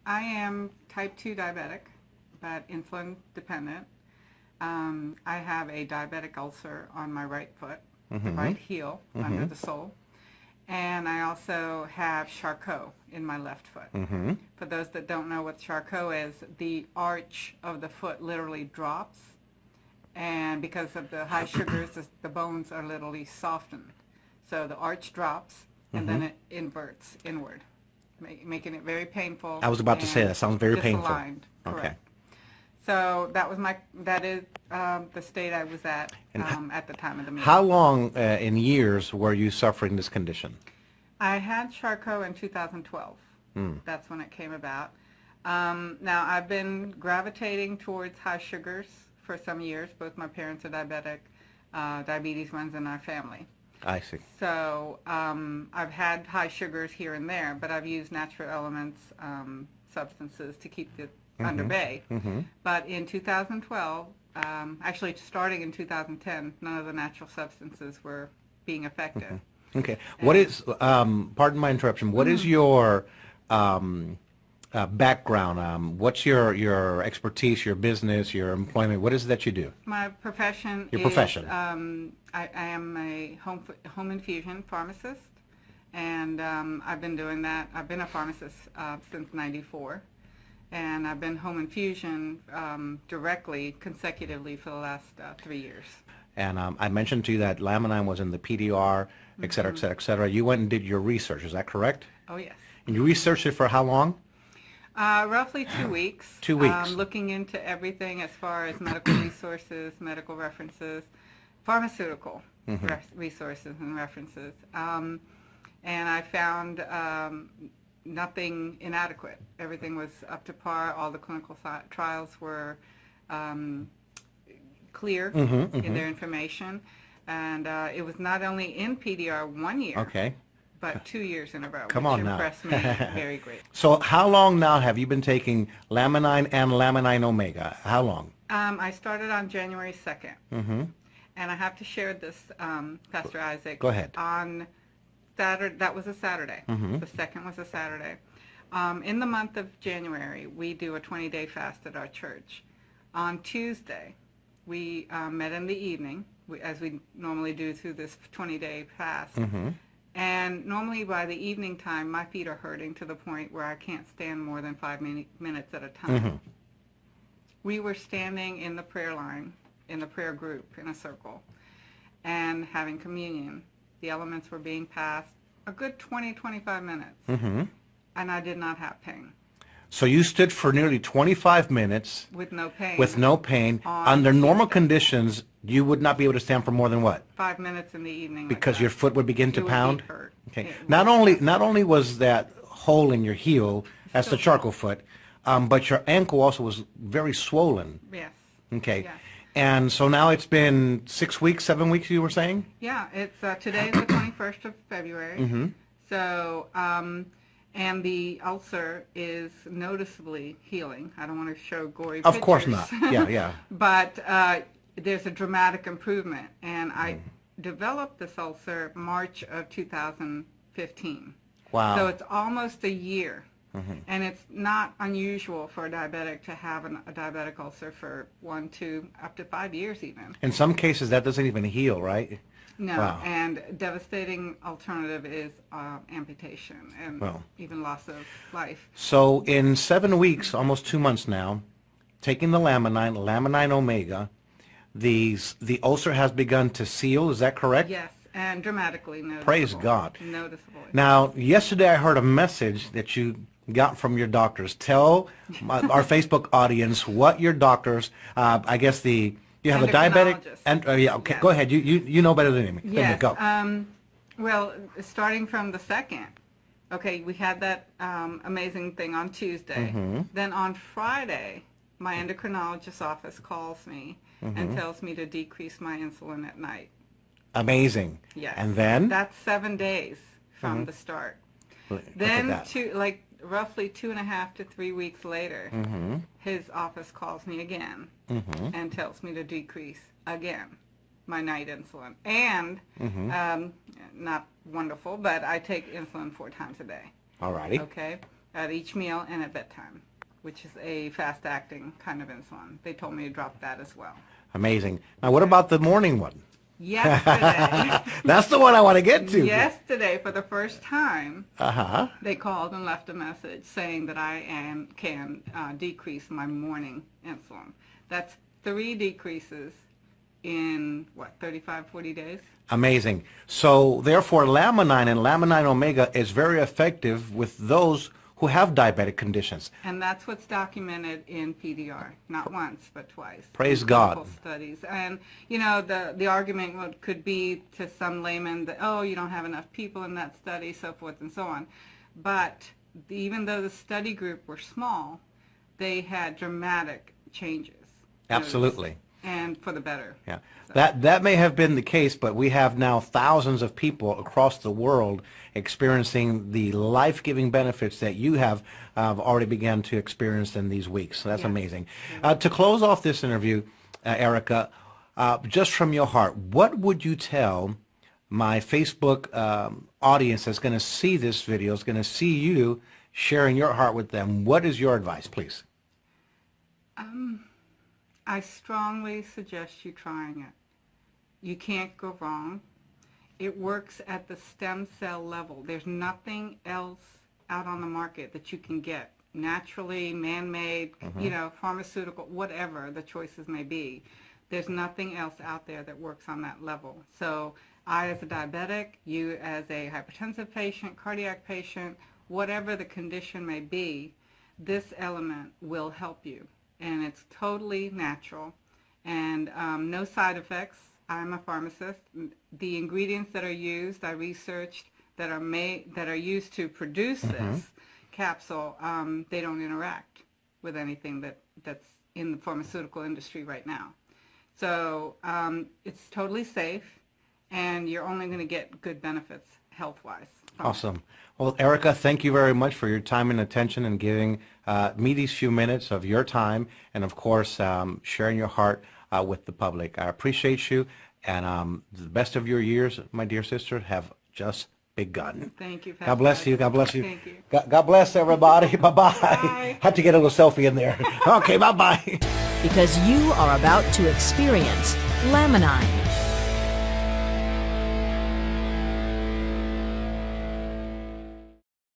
I am type 2 diabetic, but insulin dependent. I have a diabetic ulcer on my right foot, the right heel, under the sole. And I also have Charcot in my left foot. For those that don't know what Charcot is, the arch of the foot literally drops. And because of the high sugars, the bones are literally softened. So the arch drops, and then it inverts inward, making it very painful. I was about to say that sounds very painful. Correct. Okay. So that is the state I was at the time of the meeting. How long in years were you suffering this condition? I had Charcot in 2012. That's when it came about. Now, I've been gravitating towards high sugars for some years. Both my parents are diabetic. Diabetes runs in our family. I see. So I've had high sugars here and there, but I've used natural elements, substances to keep it under bay. But in 2012, actually starting in 2010, none of the natural substances were being effective. Okay. What is, pardon my interruption, what is your background? What's your expertise, your business, your employment? What is it that you do? My profession Your profession. I am a home infusion pharmacist, and I've been doing that. I've been a pharmacist since '94, and I've been home infusion directly, consecutively for the last 3 years. And I mentioned to you that Laminine was in the PDR, et cetera, et cetera, et cetera. You went and did your research, is that correct? Oh, yes. And you researched it for how long? Roughly 2 weeks. 2 weeks. Looking into everything as far as medical resources, medical references, pharmaceutical resources and references. And I found nothing inadequate. Everything was up to par. All the clinical trials were clear in their information. And it was not only in PDR 1 year, but 2 years in a row, Come which on now. impressed me very greatly. So how long now have you been taking Laminine and Laminine Omega? How long? I started on January 2nd. And I have to share this, Pastor Isaac. Go ahead. On Saturday, that was a Saturday. The second was a Saturday. In the month of January, we do a 20-day fast at our church. On Tuesday, we met in the evening, as we normally do through this 20-day fast. And normally by the evening time, my feet are hurting to the point where I can't stand more than 5 minutes at a time. We were standing in the prayer line, in the prayer group, in a circle, and having communion. The elements were being passed a good 20-25 minutes, and I did not have pain. So you stood for nearly 25 minutes with no pain. With no pain. Under normal conditions, you would not be able to stand for more than what? 5 minutes in the evening. Because your foot would begin to pound? It would hurt. Okay. Not only was that hole in your heel, that's the charcoal foot, but your ankle also was very swollen. Yes. Okay. Yes. And so now it's been 6 weeks, 7 weeks, you were saying? Yeah, it's today is the 21st of February. So, and the ulcer is noticeably healing. I don't want to show gory pictures. Of course not. Yeah, yeah. But there's a dramatic improvement. And I developed this ulcer March of 2015. Wow. So it's almost a year. And it's not unusual for a diabetic to have a diabetic ulcer for 1, 2, up to 5 years even. In some cases, that doesn't even heal, right? No, wow. And devastating alternative is amputation and even loss of life. So in 7 weeks, almost 2 months now, taking the Laminine Omega, the ulcer has begun to seal, is that correct? Yes, and dramatically noticeable. Praise God. Noticeably. Now, yesterday I heard a message that you got from your doctors. Tell our Facebook audience what your doctors, I guess you have a diabetic, and yeah, okay, go ahead. You know better than me. Yes. Go. Well, starting from the 2nd, okay, we had that amazing thing on Tuesday. Then on Friday, my endocrinologist's office calls me and tells me to decrease my insulin at night. Amazing. Yes. And then? That's 7 days from the start. Then, roughly 2.5 to 3 weeks later, his office calls me again and tells me to decrease again my night insulin. And, not wonderful, but I take insulin 4 times a day. All righty. Okay. at each meal and at bedtime, which is a fast-acting kind of insulin. They told me to drop that as well. Amazing. Now, what about the morning one? Yesterday. That's the one I want to get to. Yesterday, for the first time, they called and left a message saying that I can decrease my morning insulin. That's 3 decreases in, 35, 40 days? Amazing. So, therefore, laminine and laminine omega is very effective with those who have diabetic conditions. And that's what's documented in PDR, not once, but twice. Praise God. Studies. And, you know, the argument could be to some layman that, oh, you don't have enough people in that study, so forth and so on. But even though the study group were small, they had dramatic changes. Absolutely. And for the better. Yeah. So. That may have been the case, but we have now thousands of people across the world experiencing the life-giving benefits that you have already begun to experience in these weeks. So that's amazing. To close off this interview, Erica, just from your heart, what would you tell my Facebook audience that's going to see this video, is going to see you sharing your heart with them? What is your advice, please? I strongly suggest you trying it. You can't go wrong. It works at the stem cell level. There's nothing else out on the market that you can get naturally, man-made, you know, pharmaceutical, whatever the choices may be. There's nothing else out there that works on that level. So I, as a diabetic, you as a hypertensive patient, cardiac patient, whatever the condition may be, this element will help you. And it's totally natural, and no side effects. I'm a pharmacist. The ingredients that are used, I researched, that are used to produce this capsule, they don't interact with anything that's in the pharmaceutical industry right now. So it's totally safe, and you're only going to get good benefits health-wise. Awesome. Well, Erica, thank you very much for your time and attention and giving me these few minutes of your time and, of course, sharing your heart with the public. I appreciate you, and the best of your years, my dear sister, have just begun. Thank you, Pastor. God bless you. God bless you. Thank you. God bless everybody. Bye-bye. Bye. Had to get a little selfie in there. Okay, bye-bye. Because you are about to experience laminine.